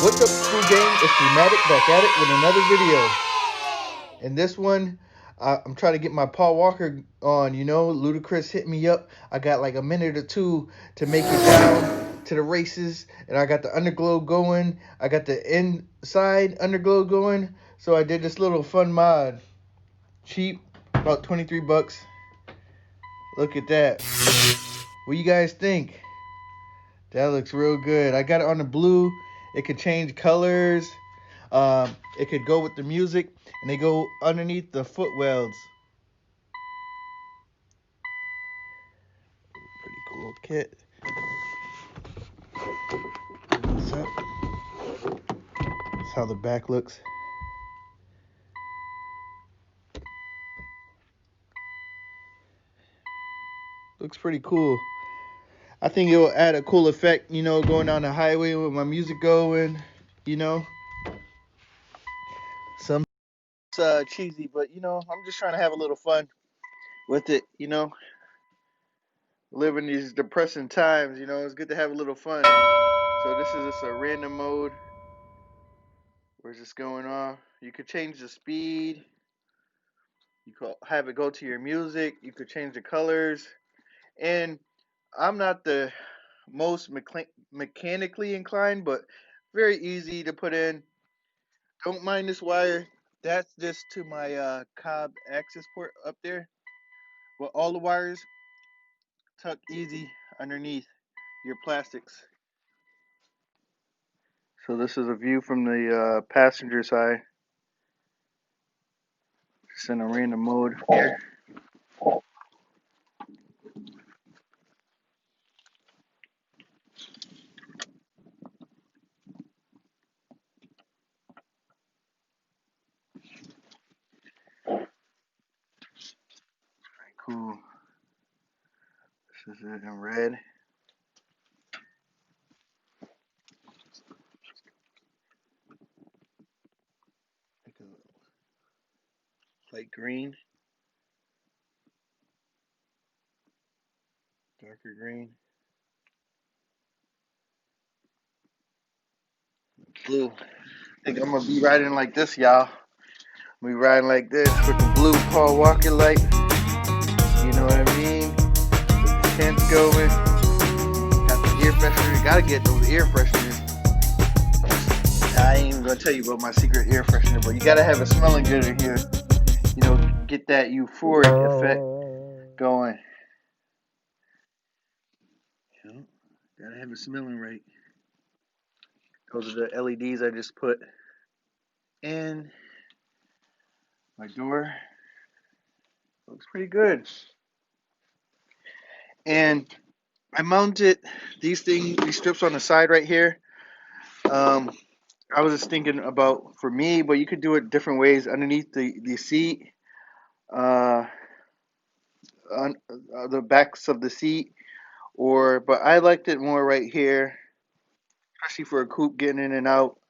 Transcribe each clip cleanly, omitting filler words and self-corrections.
What's up, school gang? It's Dramatic back at it with another video. In this one, I'm trying to get my Paul Walker on. Ludacris hit me up. I got like a minute or two to make it down to the races, and I got the underglow going. I got the inside underglow going. So I did this little fun mod. Cheap, about 23 bucks. Look at that. What you guys think? That looks real good. I got it on the blue. It could change colors. It could go with the music, and they go underneath the foot welds. Pretty cool kit. What's up? That's how the back looks. Looks pretty cool. I think it will add a cool effect, going down the highway with my music going, you know. Some cheesy, but I'm just trying to have a little fun with it. Living these depressing times, it's good to have a little fun. So this is just a random mode. Where's this going on? You could change the speed. You could have it go to your music. You could change the colors. And I'm not the most mechanically inclined, but very easy to put in. Don't mind this wire. That's just to my Cobb access port up there. But all the wires tuck easy underneath your plastics. So this is a view from the passenger side. Just in a random mode here. Cool. This is it in red. Like a light green, darker green, blue. I think I'm gonna be riding like this, y'all. I'm gonna be riding like this with the blue Paul Walker light. You know what I mean? With the tents going. Got the air freshener. Gotta get those air fresheners. I ain't even gonna tell you about my secret air freshener, but you gotta have it smelling good in here. Get that euphoric effect going. Gotta have it smelling right. Those are the LEDs I just put in my door. Looks pretty good. And I mounted these strips on the side right here. I was just thinking about for me, but you could do it different ways underneath the seat, uh, on the backs of the seat, but I liked it more right here, especially for a coupe getting in and out.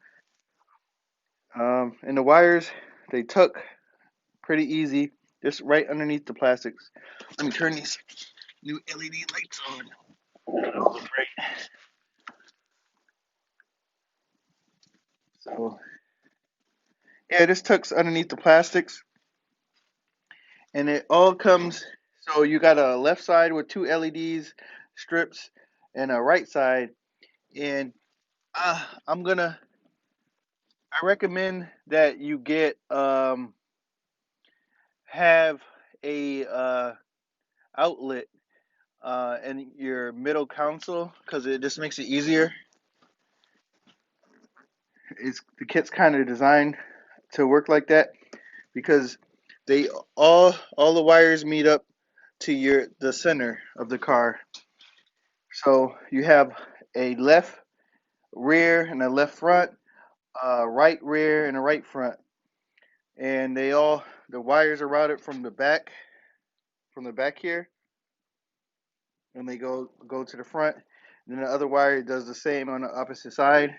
And the wires, they tuck pretty easy, just right underneath the plastics. Let me turn these new LED lights on. Right. So yeah, this tucks underneath the plastics, and it all comes. So you got a left side with two LEDs strips, and a right side. And I'm gonna. I recommend that you have a outlet in your middle console because it just makes it easier. The kit's kind of designed to work like that because they all the wires meet up to the center of the car. So you have a left rear and a left front, right rear and a right front, and the wires are routed from the back here, and they go to the front. And then the other wire does the same on the opposite side,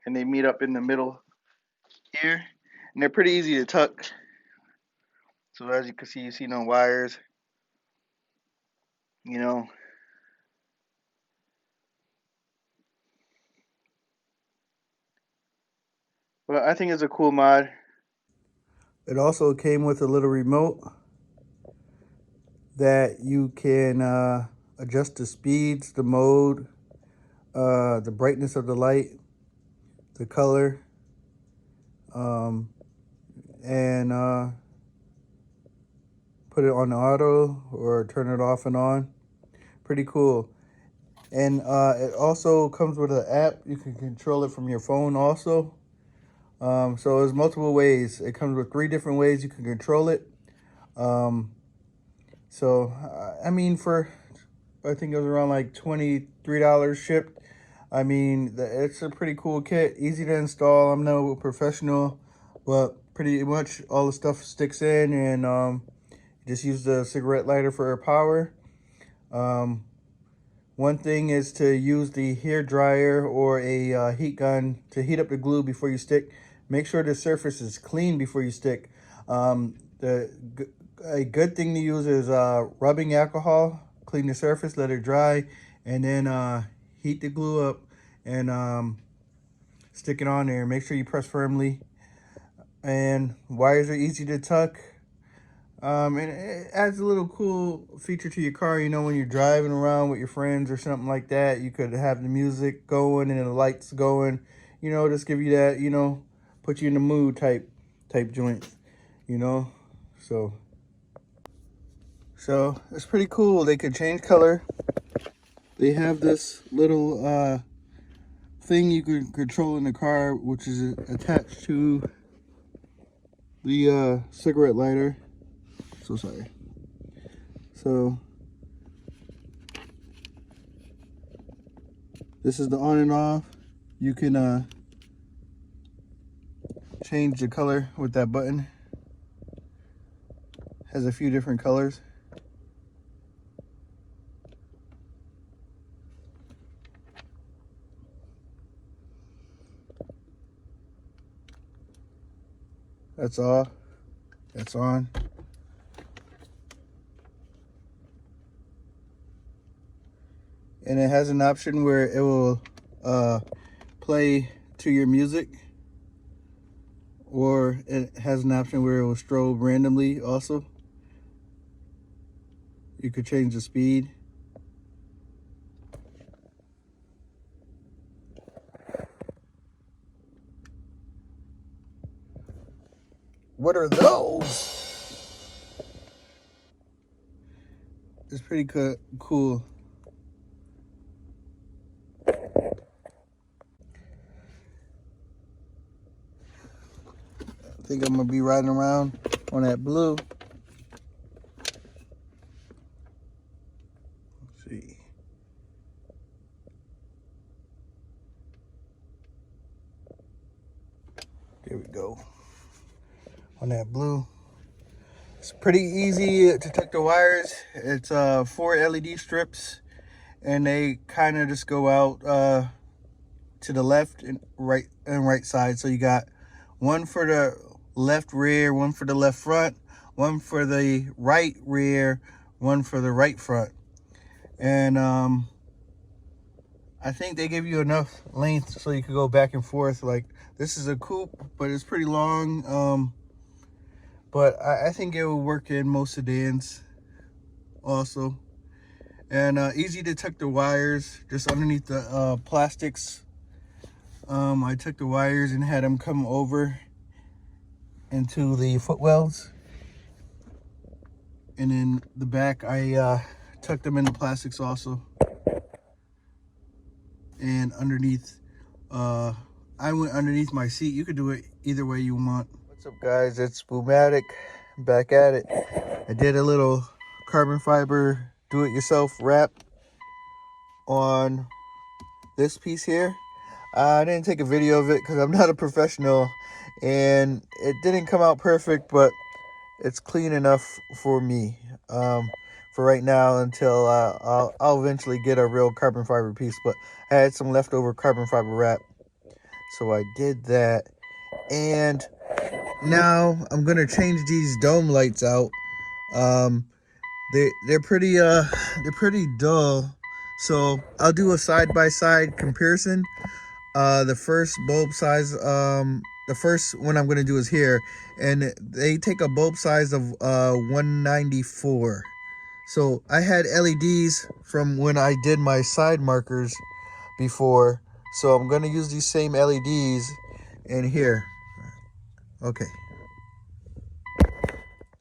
and they meet up in the middle here, and they're pretty easy to tuck. So as you can see, you see no wires, you know. But I think it's a cool mod. It also came with a little remote that you can adjust the speeds, the mode, the brightness of the light, the color, um, and put it on auto or turn it off and on. Pretty cool. And it also comes with an app. You can control it from your phone also. So there's multiple ways. It comes with 3 different ways you can control it. So I mean, I think it was around like $23 shipped. I mean, it's a pretty cool kit, easy to install. I'm no professional, but pretty much all the stuff sticks in, and just use the cigarette lighter for power. One thing is to use the hair dryer or a heat gun to heat up the glue before you stick. Make sure the surface is clean before you stick. A good thing to use is rubbing alcohol. Clean the surface, let it dry, and then heat the glue up and stick it on there. Make sure you press firmly. And wires are easy to tuck. And it adds a little cool feature to your car. You know, when you're driving around with your friends or something like that, you could have the music going and the lights going. You know, just give you that, you know, put you in the mood type joint. You know, so it's pretty cool. They could change color. They have this little thing you can control in the car, which is attached to the cigarette lighter. So sorry. So this is the on and off. You can change the color with that button. Has a few different colors. That's off. That's on. And it has an option where it will play to your music, or it has an option where it will strobe randomly also. You could change the speed. What are those? It's pretty cool. I think I'm gonna be riding around on that blue. Let's see. There we go. On that blue. It's pretty easy to tuck the wires. It's 4 LED strips, and they kind of just go out to the left and right side. So you got one for the left rear, one for the left front, one for the right rear, one for the right front. And I think they give you enough length so you could go back and forth. Like, this is a coupe, but it's pretty long. But I think it will work in most sedans also. And easy to tuck the wires just underneath the plastics. I took the wires and had them come over into the footwells. And in the back, I tucked them in the plastics also. And underneath, I went underneath my seat. You could do it either way you want. What's up, guys? It's Boomatic, back at it. I did a little carbon fiber do-it-yourself wrap on this piece here. I didn't take a video of it because I'm not a professional, and it didn't come out perfect, but it's clean enough for me for right now until I'll eventually get a real carbon fiber piece. But I had some leftover carbon fiber wrap, so I did that. And now I'm gonna change these dome lights out. They're pretty dull, so I'll do a side-by-side comparison. The first bulb size the first one I'm going to do is here, and they take a bulb size of 194. So I had LEDs from when I did my side markers before, so I'm going to use these same LEDs in here. Okay,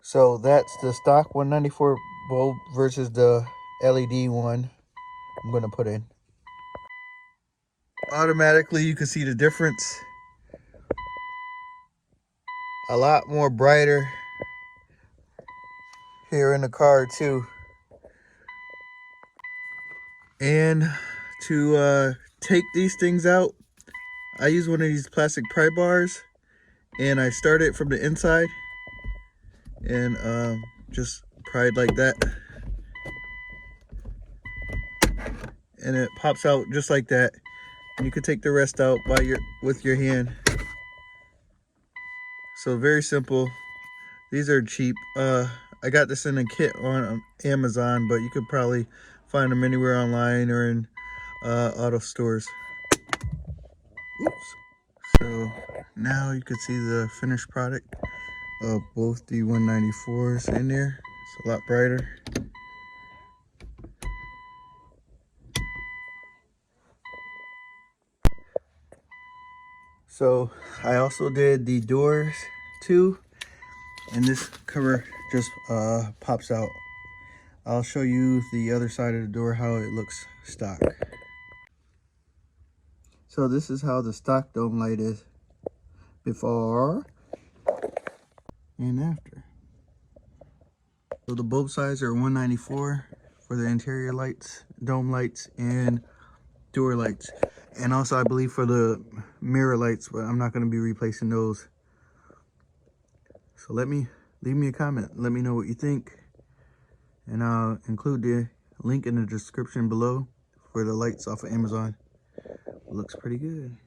so that's the stock 194 bulb versus the LED one I'm going to put in. Automatically you can see the difference. A lot more brighter here in the car too. And to take these things out, I use one of these plastic pry bars, and I start it from the inside and just pry it like that, and it pops out just like that. And you can take the rest out with your hand. So very simple. These are cheap. I got this in a kit on Amazon, but you could probably find them anywhere online or in auto stores. Oops. So now you can see the finished product of both the 194s in there. It's a lot brighter. So I also did the doors too, and this cover just pops out. I'll show you the other side of the door, how it looks stock. So this is how the stock dome light is before and after. So the bulb size are 194 for the interior lights, dome lights, and door lights. And also I believe for the mirror lights, but I'm not going to be replacing those. So leave me a comment. Let me know what you think. And I'll include the link in the description below for the lights off of Amazon. It looks pretty good.